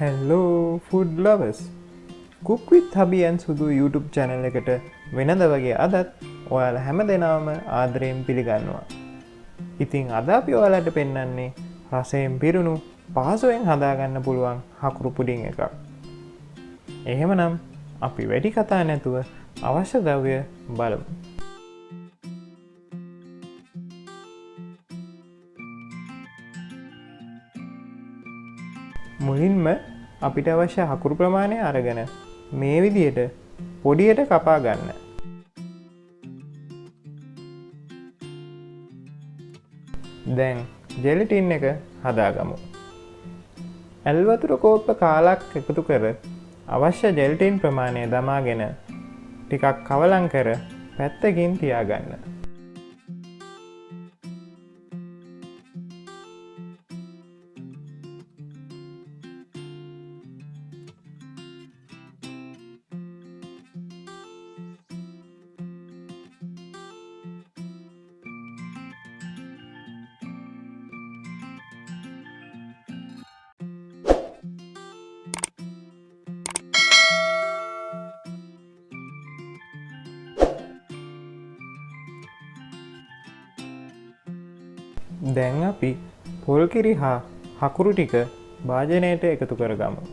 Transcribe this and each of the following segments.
Hello food lovers. Cook with Hubby and Sudu YouTube channel එකට වෙනද වගේ අදත් ඔයාලා හැමදෙනාම ආදරයෙන් පිළිගන්නවා. ඉතින් අද අපි ඔයාලට පෙන්වන්නේ රසයෙන් පිරුණු පහසුවෙන් හදාගන්න පුළුවන් හකුරු පුඩින් එකක්. එහෙමනම් අපි වැඩි කතා නැතුව අවශ්‍ය ද්‍රව්‍ය බලමු. මුලින්ම අපිට අවශ්‍ය හකුරු ප්‍රමාණය අරගෙන මේ විදියට පොඩියට කපා ගන්න. දැන් ජෙලටින් එක හදාගමු. ඇල් වතුර කෝප්ප කාලක් එකතු කර අවශ්‍ය ජෙලටින් ප්‍රමාණය දමාගෙන ටිකක් කවලම් කර පැත්තකින් තියාගන්න. දැන් අපි පොල්කිරි හා හකුරු ටික භාජනයට එකතු කරගමු.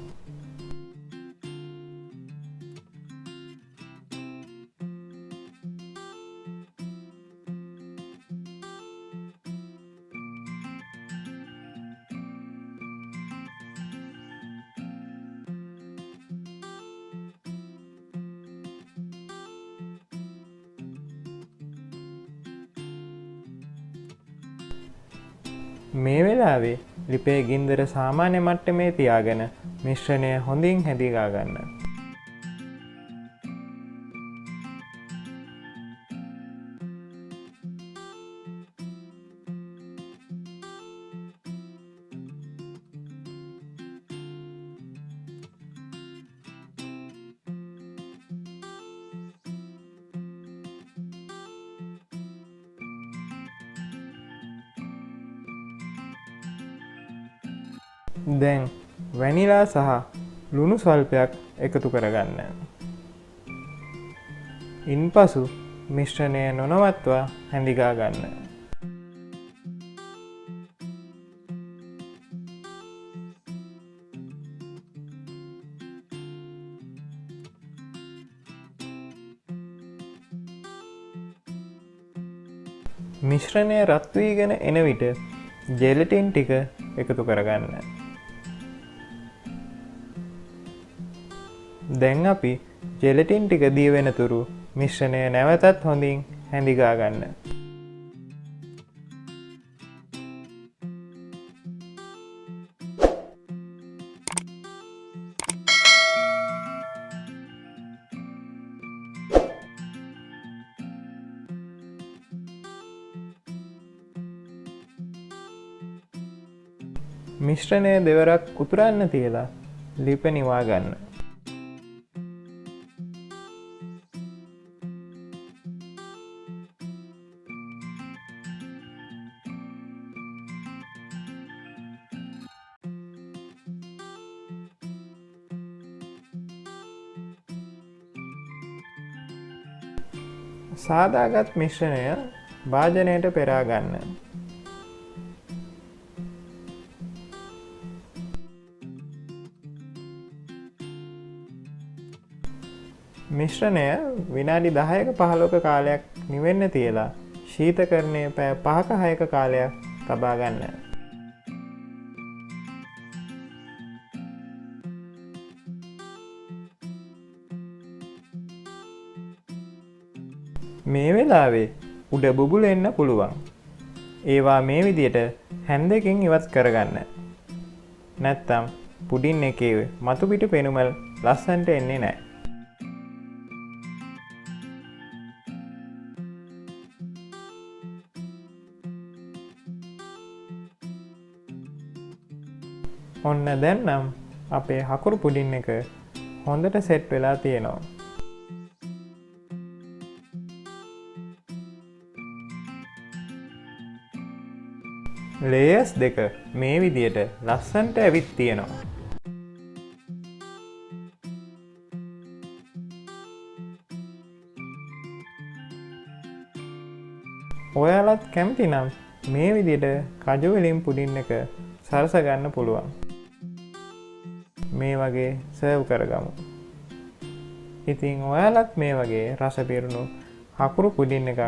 මේ වෙලාවේ ලිපේ ගින්දර සාමාන්‍ය මට්ටමේ තියාගෙන මිශ්‍රණය හොඳින් හැදිලා ගන්න. දැන් වැනිලා සහ ලුණු ස්වල්පයක් එකතු කරගන්න. ඉන්පසු මිශ්‍රණය නොනවත්වා හැඳිගා ගන්න. මිශ්‍රණය රත් වීගෙන එන විට ජෙලටින් ටික එකතු කරගන්න. දැන් අපි ජෙලටින් ටික දී වෙනතුරු මිශ්‍රණය නැවතත් හොඳින් හැඳිගා ගන්න. මිශ්‍රණය දෙවරක් උතුරන්න තියලා ලිප නිවා ගන්න. සාදාගත් මිශ්‍රණය භාජනයට පෙරා ගන්න. මිශ්‍රණය විනාඩි 10ක 15ක කාලයක් නිවෙන්න තියලා ශීතකරණය පැය 5ක 6ක කාලයක් තබා ගන්න. මේ වෙලාවේ උඩ බුබුල එන්න පුළුවන්. ඒවා මේ විදියට හැන්දකින් ඉවත් කරගන්න. නැත්තම් පුඩින් එකේ මතු පිට පෙනුමල් ලස්සනට එන්නේ නැහැ. ඔන්න දැන් නම් අපේ හකුරු පුඩින් එක හොඳට සෙට් වෙලා තියෙනවා. ලේයර්ස් දෙක මේ විදියට ලස්සනට ඇවිත් තියෙනවා. ඔයාලත් කැමති නම් මේ විදිහට කජු වලින් පුඩින් එක සරස ගන්න පුළුවන්. මේ වගේ සර්ව් කරගමු. ඉතින් ඔයාලත් මේ වගේ රස පිරුණු හකුරු පුඩින් එකක්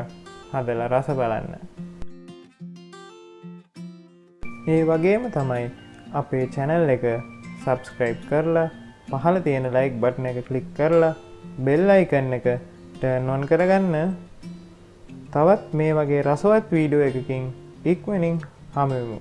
හදලා රස බලන්න. ඒ වගේම තමයි අපේ channel එක subscribe කරලා පහළ තියෙන like button එක click කරලා bell icon එක turn on කරගන්න. තවත් මේ වගේ රසවත් වීඩියෝ එකකින් ඉක්මනින් හමු වෙමු.